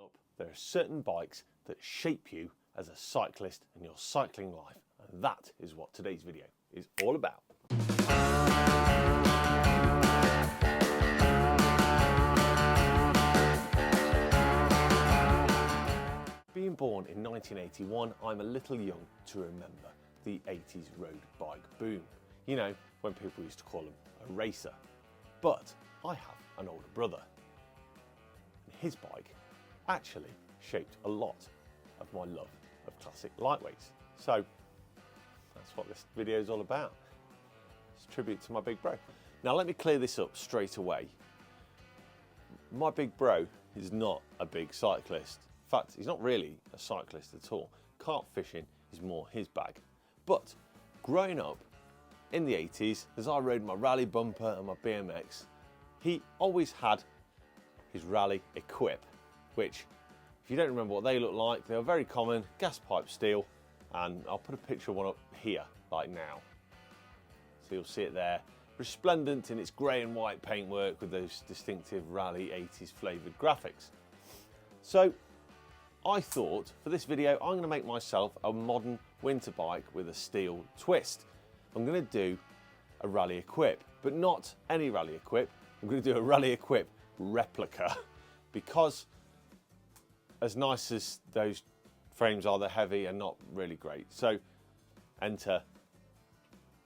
up, there are certain bikes that shape you as a cyclist and your cycling life, and that is what today's video is all about. Being born in 1981, I'm a little young to remember the 80s road bike boom. You know, when people used to call him a racer. But I have an older brother. And his bike actually shaped a lot of my love of classic lightweights. So that's what this video is all about. It's a tribute to my big bro. Now let me clear this up straight away. My big bro is not a big cyclist. In fact, he's not really a cyclist at all. Kart fishing is more his bag. But growing up in the 80s, as I rode my Raleigh bumper and my BMX, he always had his Raleigh equipe, which, if you don't remember what they look like, they were very common, gas pipe steel, and I'll put a picture of one up here, like now. So you'll see it there, resplendent in its grey and white paintwork with those distinctive Raleigh 80s flavoured graphics. So I thought, for this video, I'm going to make myself a modern winter bike with a steel twist. I'm going to do a Raleigh equipe, but not any Raleigh equipe. I'm going to do a Raleigh equipe replica, because as nice as those frames are, they're heavy and not really great. So enter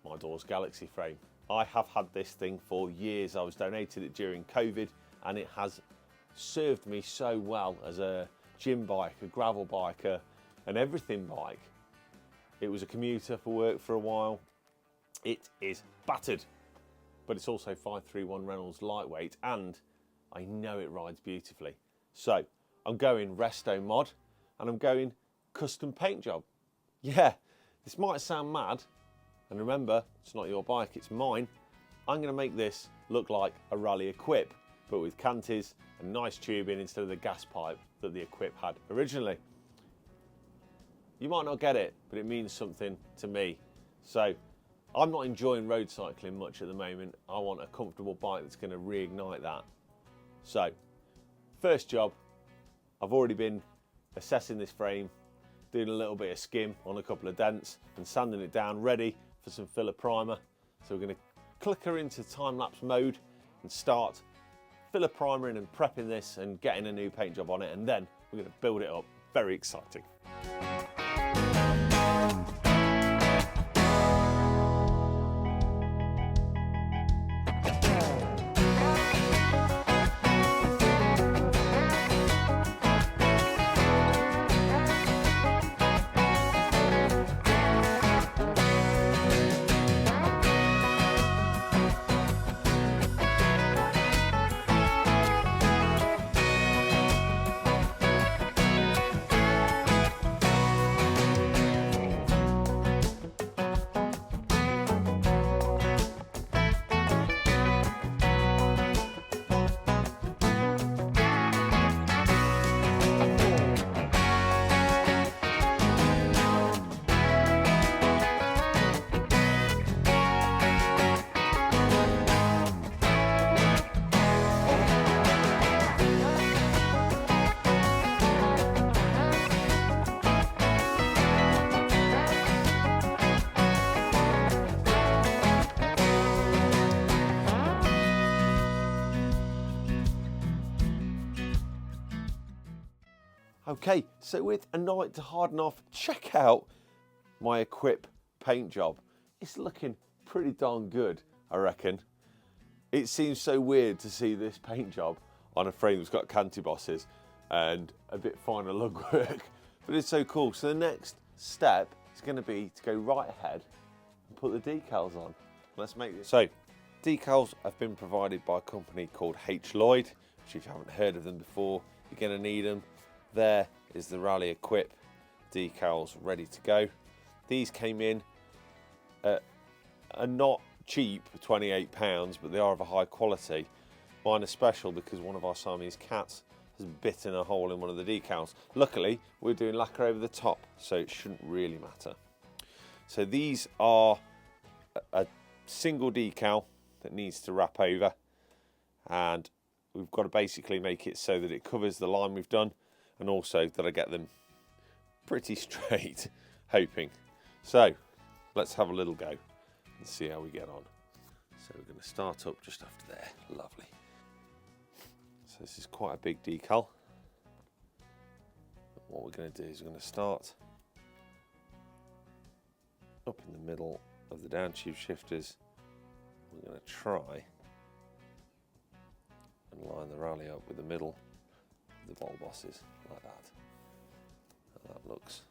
my Doors Galaxy frame. I have had this thing for years. I was donated it during COVID, and it has served me so well as a gym bike, a gravel bike, an everything bike. It was a commuter for work for a while. It is battered, but it's also 531 Reynolds lightweight, and I know it rides beautifully. So I'm going Resto mod, and I'm going custom paint job. Yeah, this might sound mad, and remember, it's not your bike, it's mine. I'm going to make this look like a Raleigh equipe, but with canties and nice tubing instead of the gas pipe that the equipe had originally. You might not get it, but it means something to me. So I'm not enjoying road cycling much at the moment. I want a comfortable bike that's going to reignite that. So first job, I've already been assessing this frame, doing a little bit of skim on a couple of dents and sanding it down, ready for some filler primer. So we're going to click her into time-lapse mode and start filler primering and prepping this and getting a new paint job on it, and then we're going to build it up. Very exciting. Okay, so with a night to harden off, check out my equipe paint job. It's looking pretty darn good, I reckon. It seems so weird to see this paint job on a frame that's got canty bosses and a bit finer lug work, but it's so cool. So the next step is going to be to go right ahead and put the decals on. Let's make this. So decals have been provided by a company called H. Lloyd, which if you haven't heard of them before, you're going to need them. There is the Raleigh equipe decals ready to go. These came in at a not cheap £28, but they are of a high quality. Mine are special because one of our Siamese cats has bitten a hole in one of the decals. Luckily, we're doing lacquer over the top, so it shouldn't really matter. So these are a single decal that needs to wrap over, and we've got to basically make it so that it covers the line we've done, and also that I get them pretty straight, hoping. So let's have a little go and see how we get on. So we're going to start up just after there. Lovely. So this is quite a big decal. What we're going to do is we're going to start up in the middle of the down tube shifters. We're going to try and line the Raleigh up with the middle of the ball bosses like that. And that looks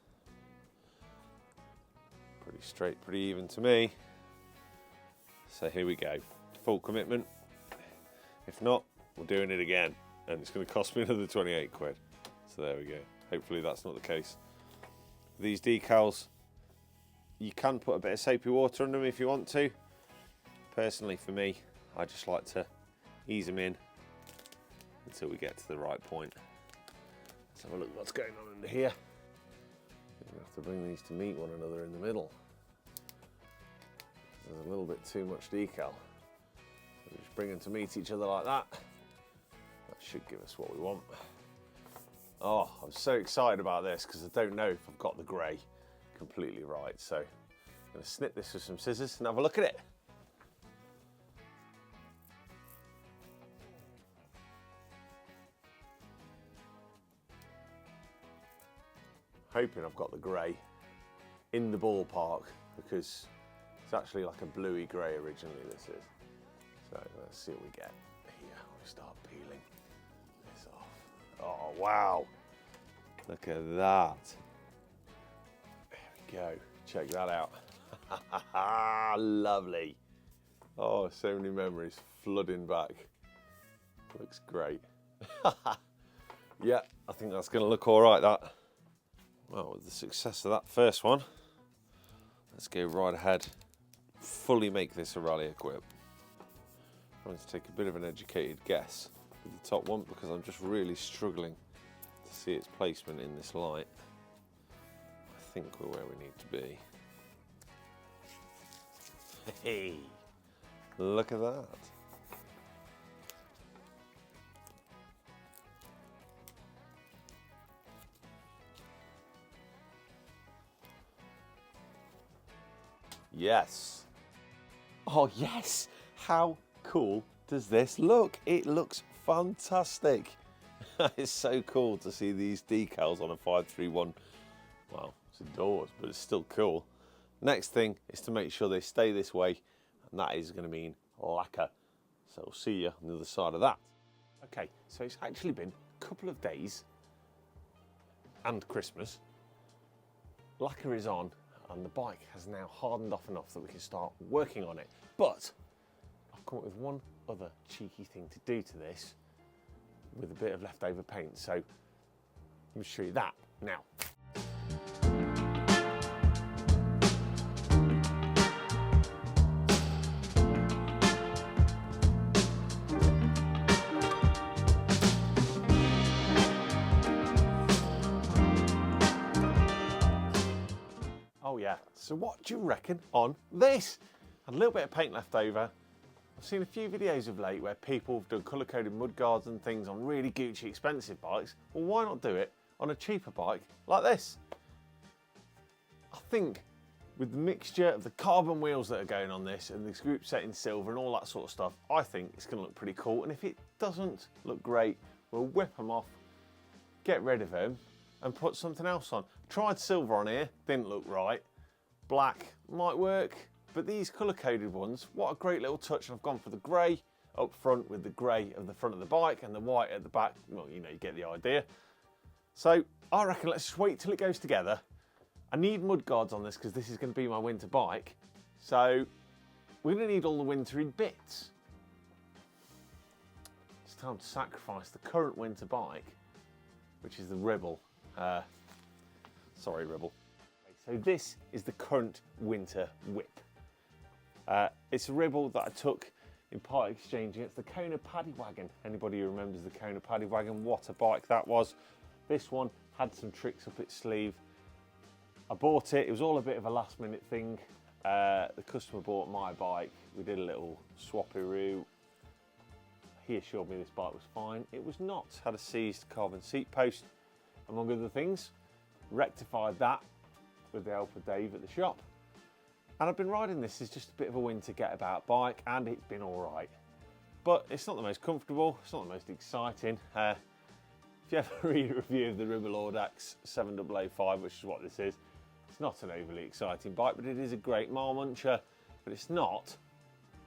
pretty straight, pretty even to me. So here we go, full commitment. If not, we're doing it again, and it's going to cost me another 28 quid. So there we go. Hopefully that's not the case. These decals, you can put a bit of soapy water on them if you want to. Personally, for me, I just like to ease them in until we get to the right point. Let's have a look what's going on under here. We have to bring these to meet one another in the middle. There's a little bit too much decal. So just bring them to meet each other like that. That should give us what we want. Oh, I'm so excited about this because I don't know if I've got the grey completely right. So I'm going to snip this with some scissors and have a look at it. Hoping I've got the grey in the ballpark because it's actually like a bluey grey originally, this is. So let's see what we get here. We start peeling this off. Oh wow, look at that. There we go, check that out. Lovely. Oh, so many memories flooding back. Looks great. Yeah, I think that's gonna look all right, that. Well, with the success of that first one, let's go right ahead, fully make this a Raleigh equip. I'm going to take a bit of an educated guess with the top one because I'm just really struggling to see its placement in this light. I think we're where we need to be. Hey, look at that. Yes. Oh yes, how cool does this look? It looks fantastic. It's so cool to see these decals on a 531. Well, it's indoors, but it's still cool. Next thing is to make sure they stay this way, and that is going to mean lacquer. So I'll see you on the other side of that. Okay, so it's actually been a couple of days and Christmas. Lacquer is on, and the bike has now hardened off enough that we can start working on it. But I've come up with one other cheeky thing to do to this with a bit of leftover paint. So let me show you that now. Oh yeah, so what do you reckon on this? A little bit of paint left over. I've seen a few videos of late where people have done colour-coded mudguards and things on really Gucci expensive bikes. Well, why not do it on a cheaper bike like this? I think with the mixture of the carbon wheels that are going on this and this group set in silver and all that sort of stuff, I think it's going to look pretty cool. And if it doesn't look great, we'll whip them off, get rid of them and put something else on. Tried silver on here, didn't look right. Black might work, but these colour-coded ones, what a great little touch. And I've gone for the grey up front with the grey of the front of the bike and the white at the back. Well, you know, you get the idea. So I reckon let's just wait till it goes together. I need mudguards on this because this is going to be my winter bike. So we're going to need all the wintry bits. It's time to sacrifice the current winter bike, which is the Rebel. Sorry, Rebel. So this is the current winter whip. It's a Rebel that I took in part exchange against the Kona Paddy Wagon. Anybody who remembers the Kona Paddy Wagon, what a bike that was. This one had some tricks up its sleeve. I bought it, it was all a bit of a last minute thing. The customer bought my bike, we did a little swap-a-roo. He assured me this bike was fine. It was not. Had a seized carbon seat post. among other things. Rectified that with the help of Dave at the shop. And I've been riding this as just a bit of a winter get about bike, and it's been all right. But it's not the most comfortable, it's not the most exciting. If you ever read a review of the Ribble Audax 7005, which is what this is, it's not an overly exciting bike, but it is a great mile muncher, but it's not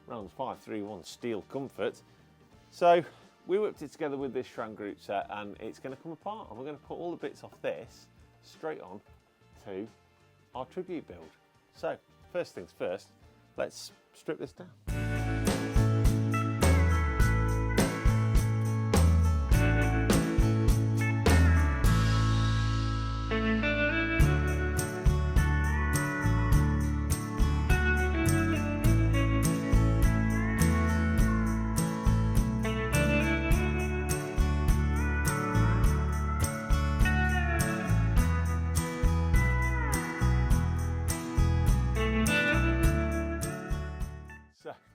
Reynolds 531 steel comfort. So we whipped it together with this Shran Group set, and it's going to come apart, and we're going to put all the bits off this straight on to our tribute build. So first things first, let's strip this down.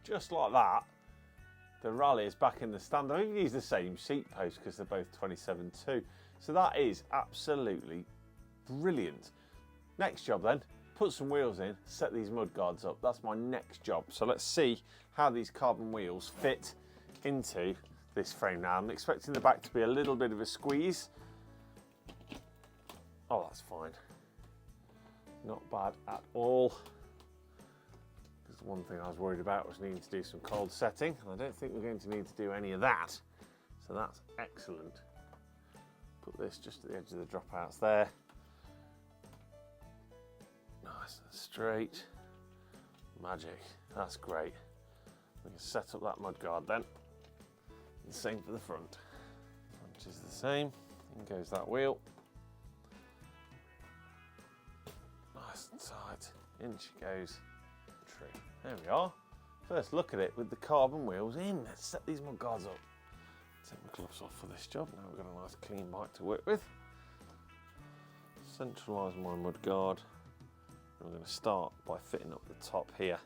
Just like that, the Raleigh is back in the stand. I've even used the same seat post because they're both 27.2. So that is absolutely brilliant. Next job then, put some wheels in, set these mud guards up. That's my next job. So let's see how these carbon wheels fit into this frame now. I'm expecting the back to be a little bit of a squeeze. Oh, that's fine. Not bad at all. One thing I was worried about was needing to do some cold setting, and I don't think we're going to need to do any of that, so that's excellent. Put this just at the edge of the dropouts there. Nice and straight. Magic, that's great. We can set up that mudguard then. And same for the front. Front is the same, in goes that wheel. Nice and tight, in she goes. True. There we are. First look at it with the carbon wheels in. Let's set these mud guards up. Take my gloves off for this job. Now we've got a nice clean bike to work with. Centralise my mud guard. I'm going to start by fitting up the top here.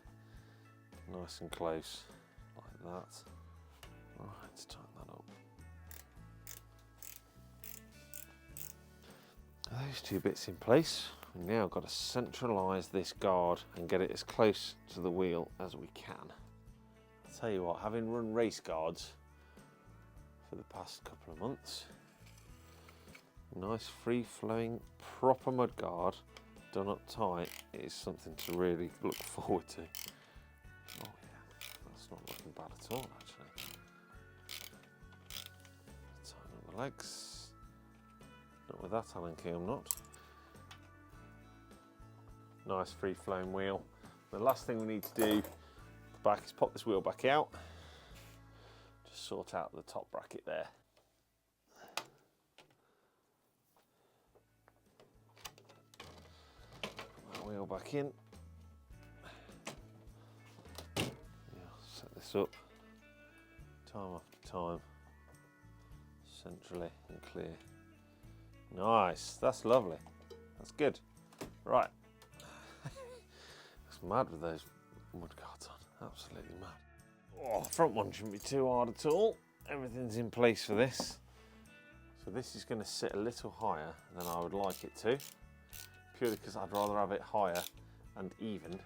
Nice and close, like that. Right, let's tighten that up. Those two bits in place. We've now got to centralise this guard and get it as close to the wheel as we can. I'll tell you what, having run race guards for the past couple of months, nice free-flowing proper mud guard done up tight is something to really look forward to. Oh yeah, that's not looking bad at all actually. Tighten up the legs. Not with that Allen key, I'm not. Nice free flowing wheel. The last thing we need to do at the back is pop this wheel back out. Just sort out the top bracket there. Put that wheel back in. Yeah, set this up time after time, centrally and clear. Nice, that's lovely. That's good. Right. Mad with those mud guards on, absolutely mad. Oh, front one shouldn't be too hard at all. Everything's in place for this. So this is going to sit a little higher than I would like it to, purely because I'd rather have it higher and even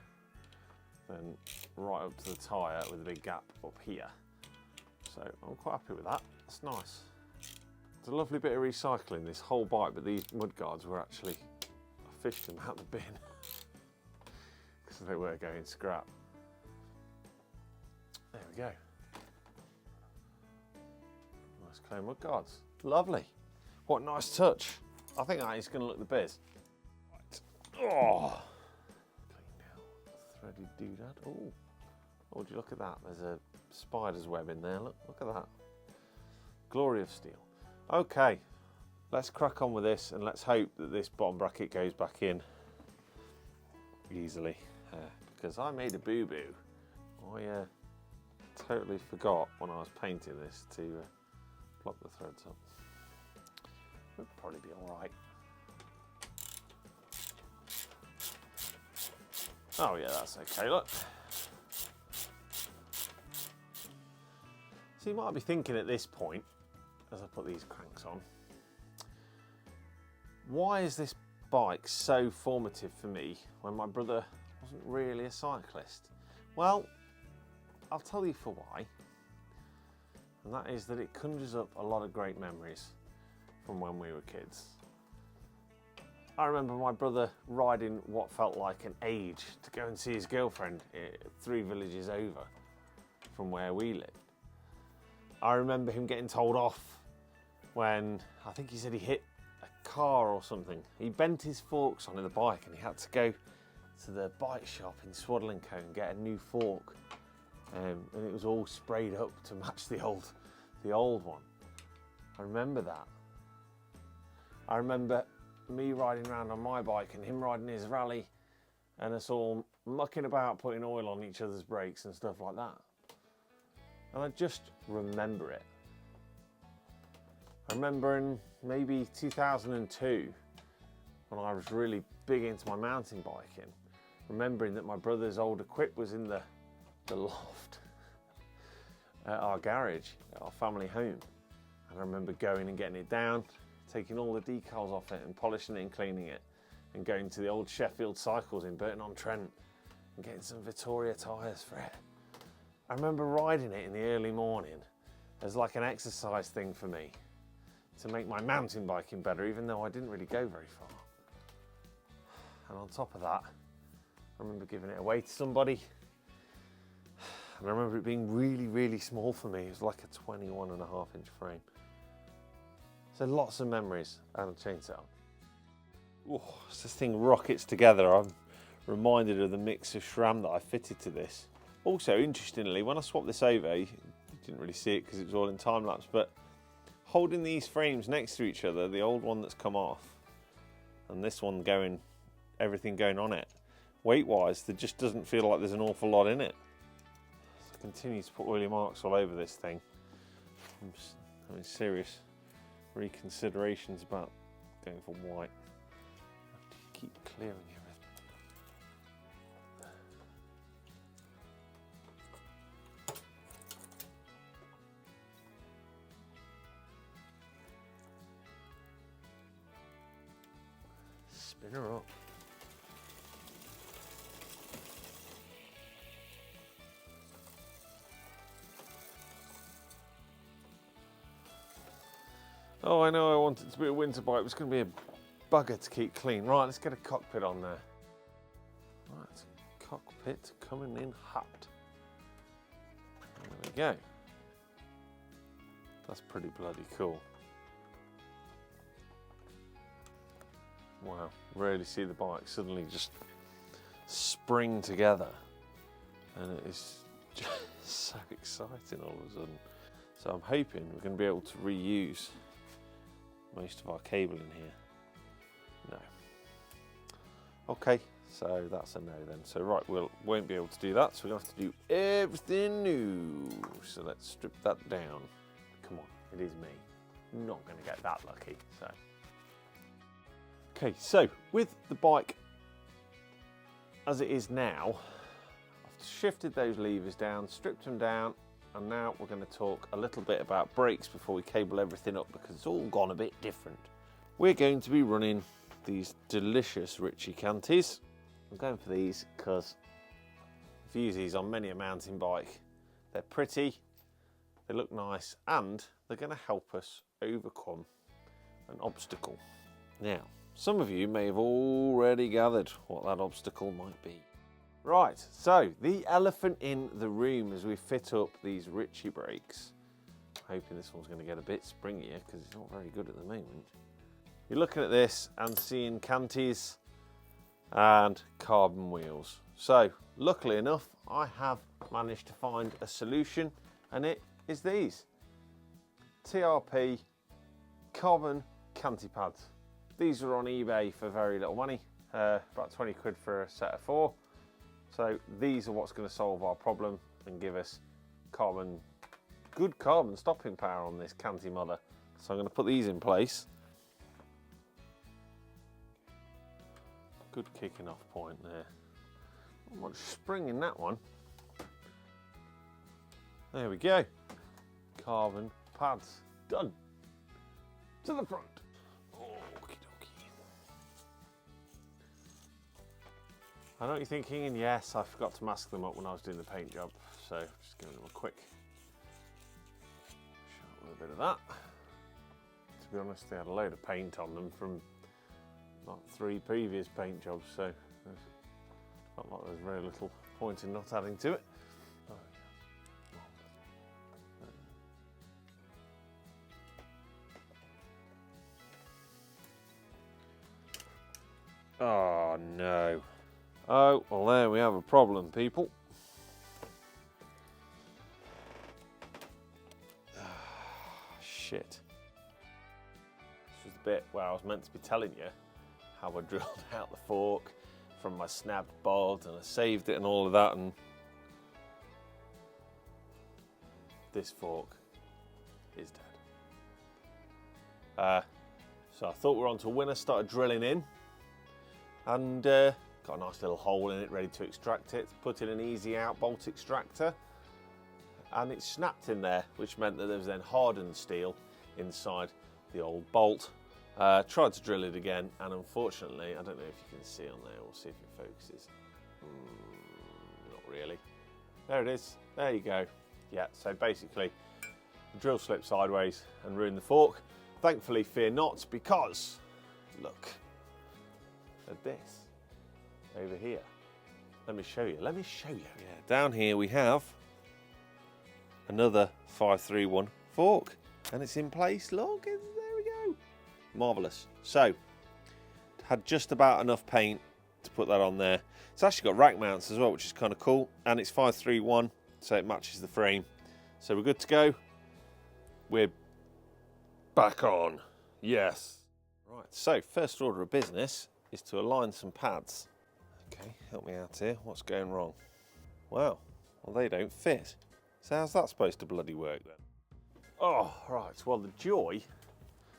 than right up to the tyre with a big gap up here. So I'm quite happy with that, that's nice. It's a lovely bit of recycling, this whole bike, but these mud guards were actually, I fished them out the bin. They were going scrap. There we go. Nice clear mud guards. Lovely. What a nice touch. I think that is going to look the biz. Right. Oh. Cleaned out. Threaded doodad. Oh. Oh, would you look at that? There's a spider's web in there. Look at that. Glory of steel. Okay. Let's crack on with this and let's hope that this bottom bracket goes back in easily. Because I made a boo-boo. I totally forgot when I was painting this to block the threads up. It'll probably be all right. Oh yeah, that's okay, look. So you might be thinking at this point, as I put these cranks on, Why is this bike so formative for me when my brother wasn't really a cyclist? Well, I'll tell you for why. And that is that it conjures up a lot of great memories from when we were kids. I remember my brother riding what felt like an age to go and see his girlfriend 3 villages over from where we lived. I remember him getting told off when I think he said he hit a car or something. He bent his forks onto the bike and he had to go to the bike shop in Swaddling Co and get a new fork. And it was all sprayed up to match the old one. I remember that. I remember me riding around on my bike and him riding his Raleigh and us all mucking about putting oil on each other's brakes and stuff like that. And I just remember it. I remember in maybe 2002 when I was really big into my mountain biking, remembering that my brother's old equipe was in the loft at our garage, at our family home. And I remember going and getting it down, taking all the decals off it and polishing it and cleaning it, and going to the old Sheffield Cycles in Burton-on-Trent and getting some Vittoria tyres for it. I remember riding it in the early morning as like an exercise thing for me to make my mountain biking better, even though I didn't really go very far. And on top of that, I remember giving it away to somebody. And I remember it being really, really small for me. It was like a 21.5-inch frame. So lots of memories and a chainsaw. Oh, as this thing rockets together, I'm reminded of the mix of SRAM that I fitted to this. Also, interestingly, when I swapped this over, you didn't really see it because it was all in time lapse, but holding these frames next to each other, the old one that's come off and this one going, everything going on it, weight-wise, there just doesn't feel like there's an awful lot in it. So I continue to put oily marks all over this thing. I'm just having serious reconsiderations about going for white. I have to keep clearing everything. Spin her up. Oh, I know I want it to be a winter bike, but it's going to be a bugger to keep clean. Right, let's get a cockpit on there. Right, cockpit coming in hot. There we go. That's pretty bloody cool. Wow, really see the bike suddenly just spring together. And it is just so exciting all of a sudden. So I'm hoping we're going to be able to reuse most of our cable in here. No. Okay, so that's a no then. So right, we won't be able to do that, so we're going to have to do everything new. So let's strip that down. Come on, it is me. I'm not going to get that lucky. So. Okay, so with the bike as it is now, I've shifted those levers down, stripped them down, and now we're going to talk a little bit about brakes before we cable everything up, because it's all gone a bit different. We're going to be running these delicious Ritchie Canties. I'm going for these because I've used these on many a mountain bike. They're pretty, they look nice, and they're going to help us overcome an obstacle. Now, some of you may have already gathered what that obstacle might be. Right, so the elephant in the room as we fit up these Ritchie brakes. Hoping this one's going to get a bit springier because it's not very good at the moment. You're looking at this and seeing canties and carbon wheels. So, luckily enough, I have managed to find a solution, and it is these TRP carbon canty pads. These are on eBay for very little money, about 20 quid for a set of 4. So these are what's going to solve our problem and give us good carbon stopping power on this canty mother. So I'm going to put these in place. Good kicking off point there. Not much spring in that one. There we go. Carbon pads done. To the front. Okie dokie. I know what you're thinking, and yes, I forgot to mask them up when I was doing the paint job, so just giving them a quick shot with a bit of that. To be honest, they had a load of paint on them from like 3 previous paint jobs, so it felt like there was very little point in not adding to it. Oh no. Oh, well there we have a problem, people. Shit. This was the bit where I was meant to be telling you how I drilled out the fork from my snapped bolt and I saved it and all of that, and this fork is dead. So I thought we were on to a winner, started drilling in, and got a nice little hole in it ready to extract it, put in an easy out bolt extractor, and it snapped in there, which meant that there was then hardened steel inside the old bolt. Tried to drill it again, and unfortunately, I don't know if you can see on there, we'll see if it focuses. Not really. There it is, there you go. Yeah, so basically the drill slipped sideways and ruined the fork. Thankfully, fear not, because look at this over here. Let me show you. Yeah, down here we have another 531 fork, and it's in place. Look, there we go. Marvellous. So, had just about enough paint to put that on there. It's actually got rack mounts as well, which is kind of cool, and it's 531, so it matches the frame. So we're good to go. We're back on. Yes. Right, so first order of business is to align some pads. Okay, help me out here. What's going wrong? Wow, well they don't fit. So how's that supposed to bloody work then? Oh, right, well the joy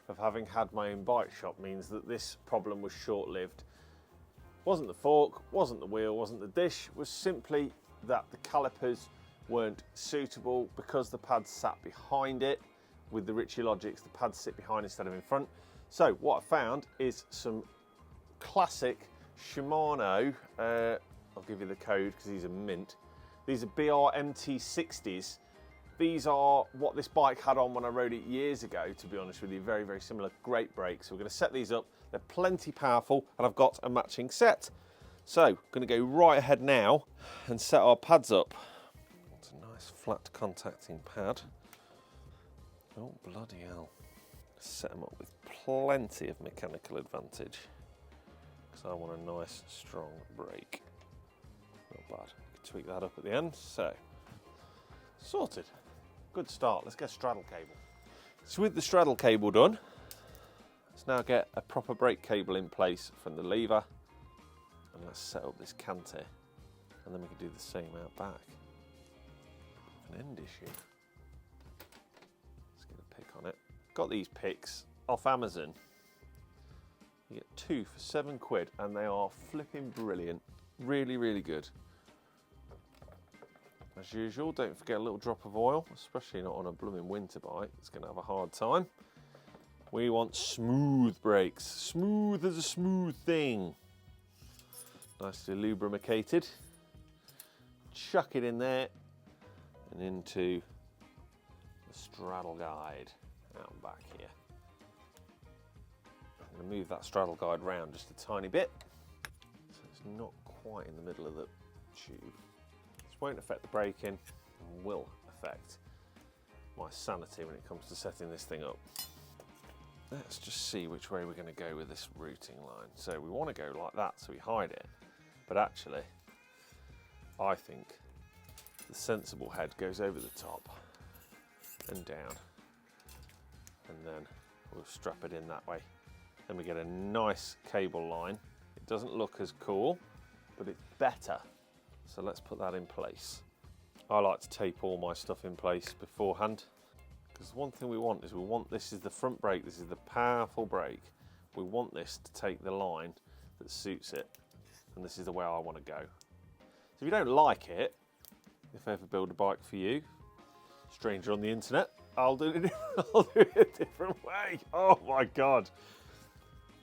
of having had my own bike shop means that this problem was short-lived. Wasn't the fork, wasn't the wheel, wasn't the dish, it was simply that the calipers weren't suitable because the pads sat behind it. With the Ritchie Logics, the pads sit behind instead of in front. So what I found is some classic Shimano, I'll give you the code because these are mint. These are BR-MT60s. These are what this bike had on when I rode it years ago, to be honest with you. Very, very similar, great brakes. So we're going to set these up. They're plenty powerful, and I've got a matching set. So I'm going to go right ahead now and set our pads up. It's a nice flat contacting pad. Oh, bloody hell. Set them up with plenty of mechanical advantage, because I want a nice, strong brake. Not bad. Tweak that up at the end. So, sorted. Good start. Let's get a straddle cable. So with the straddle cable done, let's now get a proper brake cable in place from the lever, and let's set up this canter, and then we can do the same out back. An end issue. Let's get a pick on it. Got these picks off Amazon. You get 2 for £7, and they are flipping brilliant. Really, really good. As usual, don't forget a little drop of oil, especially not on a blooming winter bike. It's going to have a hard time. We want smooth brakes. Smooth as a smooth thing. Nicely lubricated. Chuck it in there and into the straddle guide out and back here. I'm going to move that straddle guide round just a tiny bit so it's not quite in the middle of the tube. This won't affect the braking and will affect my sanity when it comes to setting this thing up. Let's just see which way we're going to go with this routing line. So we want to go like that so we hide it, but actually I think the sensible head goes over the top and down, and then we'll strap it in that way. Then we get a nice cable line. It doesn't look as cool, but it's better. So let's put that in place. I like to tape all my stuff in place beforehand, because one thing we want is this is the front brake, this is the powerful brake. We want this to take the line that suits it, and this is the way I want to go. So if you don't like it, if I ever build a bike for you, stranger on the internet, I'll do it a different way. Oh my God.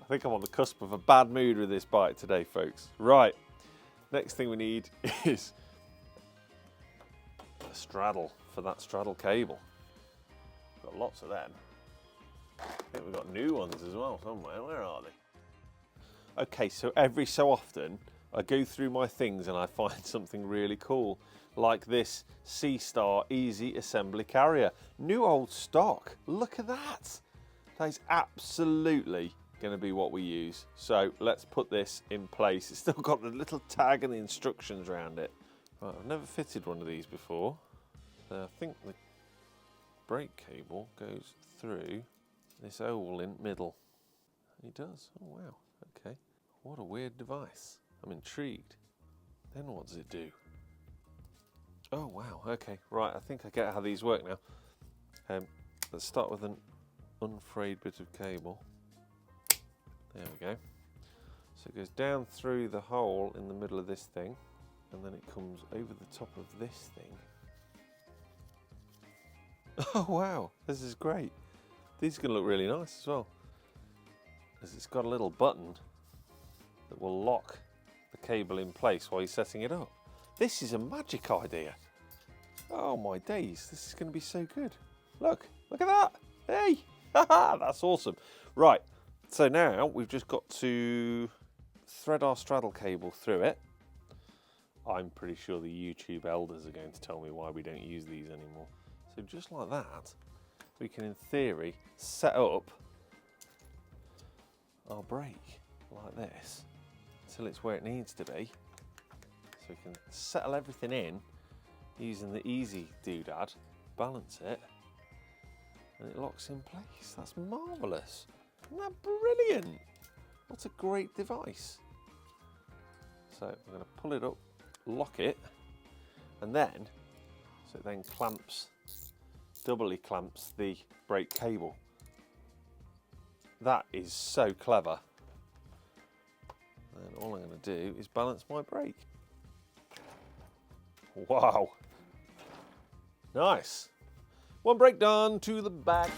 I think I'm on the cusp of a bad mood with this bike today, folks. Right, Next thing we need is a straddle for that straddle cable. Got lots of them. I think we've got new ones as well somewhere. Where are they? Okay, so every so often I go through my things and I find something really cool, like this C-Star Easy Assembly Carrier. New old stock. Look at that. That is absolutely going to be what we use. So let's put this in place. It's still got the little tag and the instructions around it. Right, I've never fitted one of these before. So I think the brake cable goes through this hole in middle. It does. Oh wow. Okay. What a weird device. I'm intrigued. Then what does it do? Oh wow. Okay. Right. I think I get how these work now. Let's start with an unfrayed bit of cable. There we go. So it goes down through the hole in the middle of this thing, and then it comes over the top of this thing. Oh wow, this is great. These are going to look really nice as well, as it's got a little button that will lock the cable in place while you're setting it up. This is a magic idea. Oh my days, this is going to be so good. Look at that. Hey, that's awesome. Right, so now we've just got to thread our straddle cable through it. I'm pretty sure the YouTube elders are going to tell me why we don't use these anymore. So just like that, we can in theory set up our brake like this until it's where it needs to be. So we can settle everything in using the easy doodad, balance it, and it locks in place. That's marvellous. Isn't that brilliant? What a great device. So I'm going to pull it up, lock it, and then, so it then clamps, doubly clamps the brake cable. That is so clever. And all I'm going to do is balance my brake. Wow. Nice. One brake done, to the back.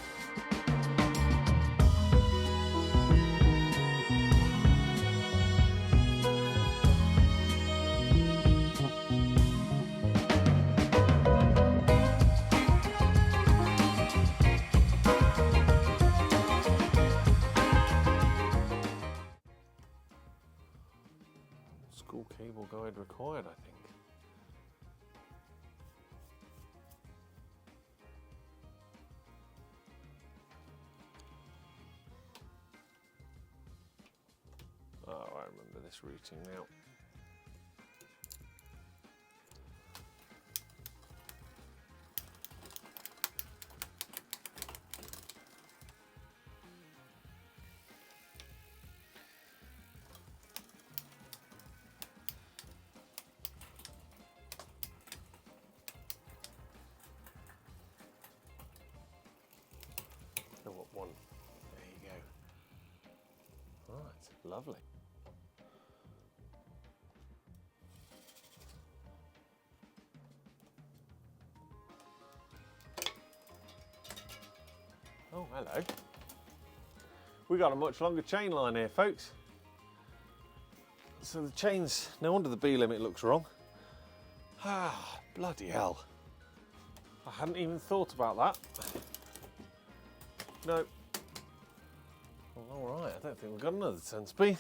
School cable guide required, I think. Oh, I remember this routing now. Oh, one. There you go. Right, lovely. Oh, hello. We got a much longer chain line here, folks. So the chain's, no wonder the B limit looks wrong. Ah, bloody hell. I hadn't even thought about that. No. Well, all right, I don't think we've got another 10 speed.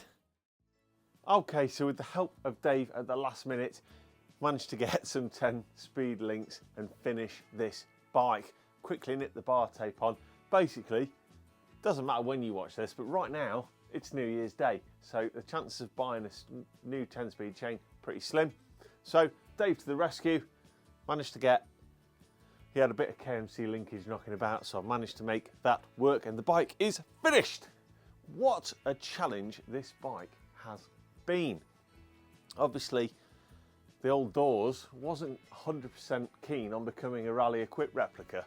Okay, so with the help of Dave at the last minute, managed to get some 10 speed links and finish this bike. Quickly knit the bar tape on. Basically, doesn't matter when you watch this, but right now it's New Year's Day, so the chances of buying a new 10 speed chain pretty slim. So Dave to the rescue, managed to get, he had a bit of KMC linkage knocking about, so I managed to make that work and the bike is finished. What a challenge this bike has been. Obviously, the old doors wasn't 100% keen on becoming a Raleigh equipped replica,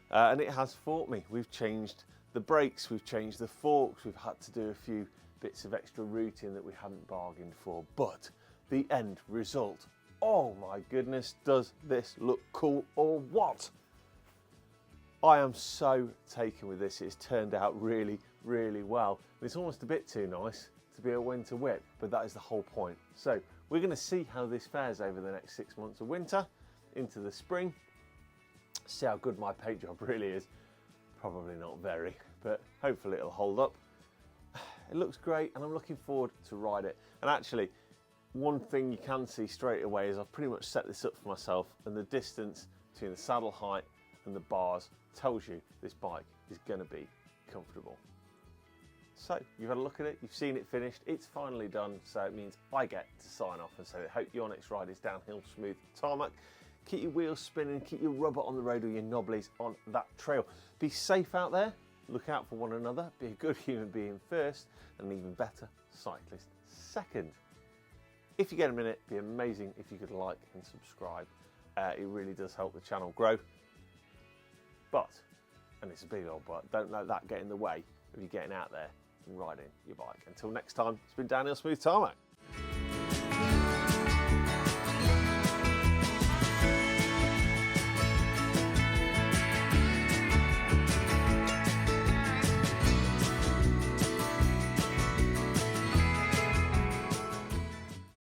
and it has fought me. We've changed the brakes, we've changed the forks, we've had to do a few bits of extra routing that we hadn't bargained for, but the end result, oh my goodness, does this look cool or what? I am so taken with this. It's turned out really, really well. It's almost a bit too nice to be a winter whip, but that is the whole point. So We're going to see how this fares over the next 6 months of winter into the spring. See how good my paint job really is. Probably not very, but hopefully it'll hold up. It looks great and I'm looking forward to ride it. And actually, one thing you can see straight away is I've pretty much set this up for myself, and the distance between the saddle height and the bars tells you this bike is going to be comfortable. So you've had a look at it, you've seen it finished, it's finally done, so it means I get to sign off and say I hope your next ride is downhill, smooth tarmac. Keep your wheels spinning, keep your rubber on the road or your knobblies on that trail. Be safe out there, look out for one another, be a good human being first, and an even better cyclist second. If you get a minute, it'd be amazing if you could like and subscribe. It really does help the channel grow. But, and it's a big old but, don't let that get in the way of you getting out there and riding your bike. Until next time, it's been Downhill Smooth Tarmac.